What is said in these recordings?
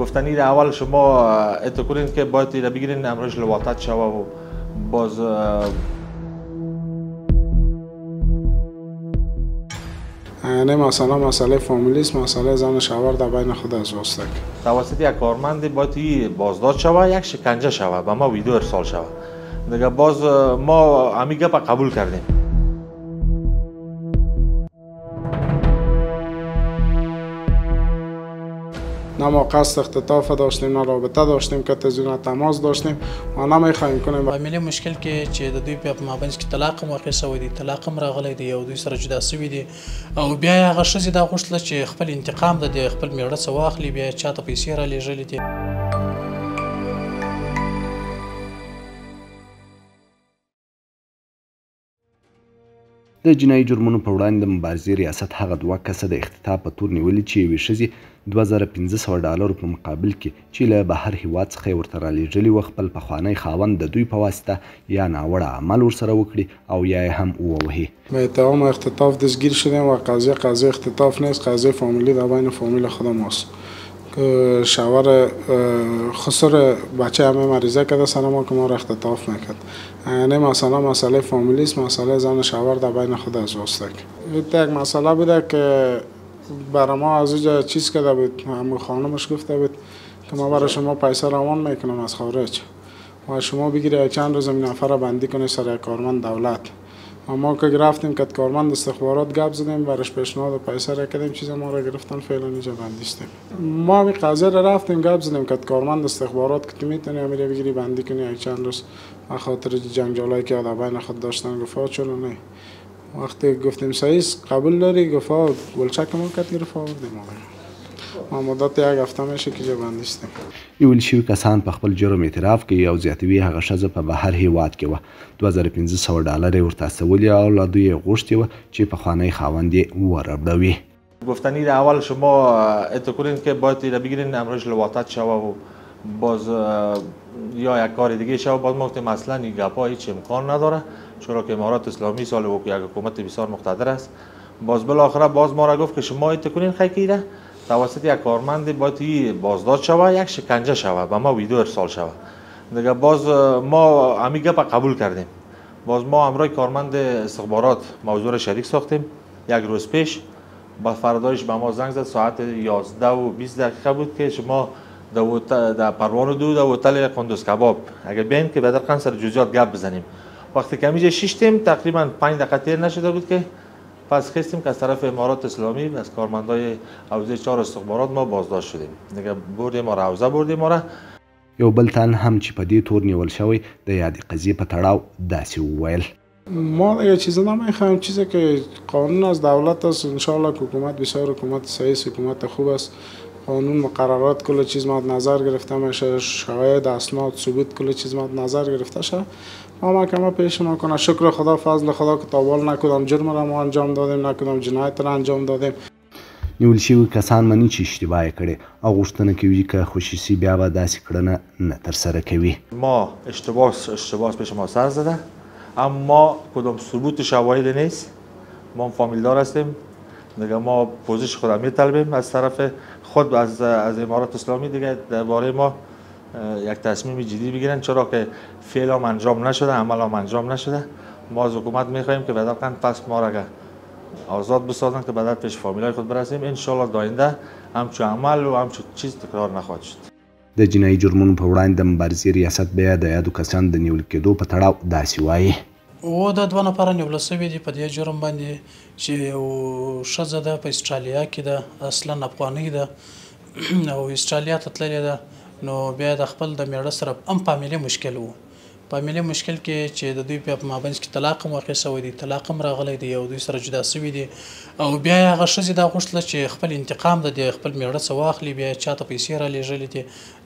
گفتنی در اول شما اتفاق کنین که باید ایره بگیرین امروز لواطت شوه و باز یعنی مثلا مسئله فامیلیست، مسئله زن شوهر در بین خود از واسطه توسط یک کارمند باید بازداشت شوه، یک شکنجه شوه و ما ویدیو ارسال شوه. دیگه باز ما همین گپ قبول کردیم. نه ما قصد اختطاف داشتیم، نه رابطه داشتیم که تزیون تماس داشتیم و نمیخوایم کنیم. فامیلی مشکل کې چې د دوی په مابینځ کې طلاق واقع شوی دی، طلاق راغلی دی او دوی سره جدا شوي دي او بیا هغه ښځې دا غوښتله چې خپل انتقام د خپل میړه څه واخلي، بیا چاته پیسې رالیږلې دي. د جنایي جرمونو په وړاندې د مبارزې ریاست هغه 2 کسه د اختطاف په تور نیولي چې یوې ښځې $2500 په مقابل کې چې له بهر هیواد څخه یې ورته رالیږلي وه خپل پخوانی خاوند د دوی په واسطه یا ناوړه عمل ورسره وکړي او یا یې هم ووهي. به اتهام اختطاف دستگیر شدیم و قضیه اختطاف نیست، قضیه فامیلی در بین فامیل خود ماست که شوهر خسر بچه همه مریضه کرده سر ما که ما را اختطاف میکرد. یعنی مثلا مسئله فامیلیست، مسئله زن شوهر در بین خود از واسطه یک مسئله بوده که برای ما از اینجا چیز کرده بود، همون خانمش گفته بود که ما برای شما پیسه روان میکنم از خارج و شما بگیری چند روز این نفر بندی کنی سر کارمند دولت. ما که رفتیم که کارمند استخبارات گپ زدیم برش پیشنهاد پیسه را کردیم، چیز ما را گرفتن فعلا اینجا بندیستیم. ما همین قضیه را رفتیم گپ زدیم که کارمند استخبارات که میتونی امیره بگیری بندی کنی چند روز به خاطر جنجالایی که در بین خود داشتن. گفت چرا نه. وقتی گفتیم صحیح قبول داری، گفت ولچک ما کرد گرفت آوردیم. ما مدت یک هفته میشه که جبندی استیم. نیول شوي کسان په خپل جرم اعتراف کوي او زیاتوي هغه ښځه په بهر هیواد کې وه. $2500 یې ورته استولي او له دوی یې غوښتې وه چې پخوانی خاوند یې وربړوي. گفتنی در اول شما اتفاق کنین که باید ایره بگیرین امروز لواطت شوه و باز یا یک کار دیگه شوه. باز ما گفتیم اصلا این گپ‌ها هیچ امکان نداره، چرا که امارات اسلامی سال و یک حکومت بسیار مقتدر است. باز بالاخره باز ما را گفت که شما اتفاق کنین خیلی توسط یک کارمند باید بازداشت شوه، یک شکنجه شوه و ما ویدیو ارسال شوه. دیگه باز ما همین گپ قبول کردیم. باز ما همراه کارمند استخبارات موضوع شریک ساختیم. یک روز پیش با فردایش به ما زنگ زد ساعت 11:20 بود که شما در پروان 2 در هتل قندوز کباب اگر بیاین که بعد قن سر جزئیات گپ بزنیم. وقتی که میجه شیشتیم تقریبا 5 دقیقه تیر نشده بود که پس خواستیم که از طرف امارات اسلامی از کارمندای حوزه 4 استخبارات ما بازداشت شدیم. دیگه بردیم ما را حوزه بردیم ما را. یو بل تن هم چې په دې تور نیول شوی د یادې قضیې په تړاو داسې وویل. ما یه چیزی نمیخوایم، چیزی که قانون از دولت است. انشالله حکومت بسیار حکومت صحیح، حکومت خوب است. قانون مقررات کل چیز مد نظر گرفته میشه، شواهد اسناد ثبوت کل چیز مد نظر گرفته شه. ما محکمه پیش ما کنه. شکر خدا فضل خدا که تاوال نکدام جرم را ما انجام دادیم، نکدام جنایت را انجام دادیم. نیول شوي کسان مني چې اشتباه یې کړې او غوښتنه کوي که خصوصي بیا به داسې کړنه نه ترسره کوي. ما اشتباه پیش ما سر زده، اما کدام ثبوت شواهد نیست. ما فامیلدار هستیم. دیگه ما پوزش خود میطلبیم از طرف خود از امارات اسلامی دیگه درباره ما یک تصمیم جدی بگیرن، چرا که فعل هم انجام نشده، عمل هم انجام نشده. ما از حکومت میخواهیم که بدل پس ما را آزاد بسازن که بعد پیش فامیلای خود برسیم. ان شاء الله داینده همچون عمل و همچون چیز تکرار نخواهد شد. د جنایي جرمونو په وړاندې د مبارزې ریاست بیا د یادو کسانو د نیول کېدو په تړاو داسې وایي. و د 2 نفره نیول شوي دي په دې جرم باندې چې یو ښځه ده په استرالیا کې ده، اصلا افغانۍ ده او استرالیا ته تللې ده. نو بیا د خپل د میړه سره هم فامیلي مشکل و. فامیلي مشکل کې چې د دوی په مابینځ کې طلاق واقع شوی دی، طلاق راغلی دی او دوی سره جدا شوي دي او بیا هغه ښځې دا غوښتله چې خپل انتقام د خپل میړه څه واخلي، بیا چاته پیسې رالیږلې دي.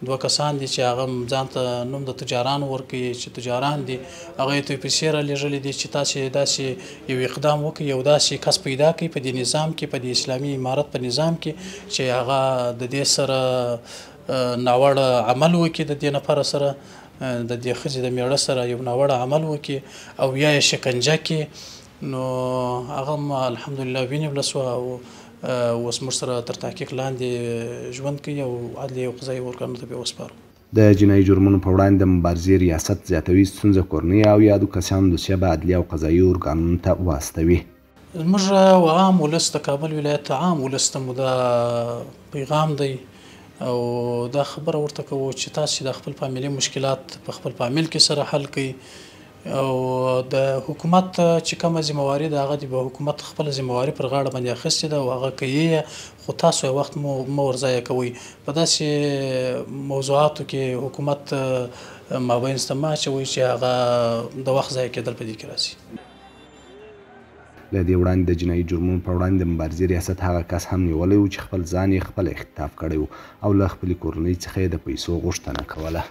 2 کسان دي چې هغه ځان ته نوم د تجارانو ورکوي چې تجاران دي، هغه ته پیسې رالیږلې دي چې تاسې داسې یو اقدام وکړي، یو داسې کس پیدا کړي په دې نظام کې، په دې اسلامي امارت په نظام کې چې هغه د دې سره ناوړه عمل وکړي، د دې نفر سره د دې ښځې د میړه سره یو ناوړه عمل وکړي او یا یې شکنجه کړي. نو هغه الحمدلله ونیول شوه او اوس موږ سره تر تحقیق لاندې ژوند کوي او عدلیې او قضایي ارګانونو ته به وسپارو. د جنایي جرمونو په وړاندې د مبارزې ریاست زیاتوي ستونزه کورنۍ او یادو کسانو دوسیه به عدلیه او قضایي ارګانونو ته واستوي. زموږ عام ولس د کابل ولایت عام ولس ته مو دا پیغام دی او دا خبره ورته کوو چې تاسې د خپل فامیلي مشکلات په خپل فامیل کې سره حل کړئ او د حکومت چې کومه ذمهواري ده هغه به حکومت خپله ذمهواري پر غاړه باندې اخیستې ده او هغه کوي، خو تاسو یې وخت مه ورضایع کوئ. په داسې موضوعاتو کې حکومت مابینځ ته مه اچوئ چې هغه د وخت ضایع کېدل په دې کې راځي. له دې وړاندې د جنایي جرمونو په وړاندې د مبارزې ریاست هغه کس هم نیولی و چې خپل ځان یې خپله اختطاف کړی و او له خپلې کورنۍ څخه یې د پیسو غوښتنه کوله.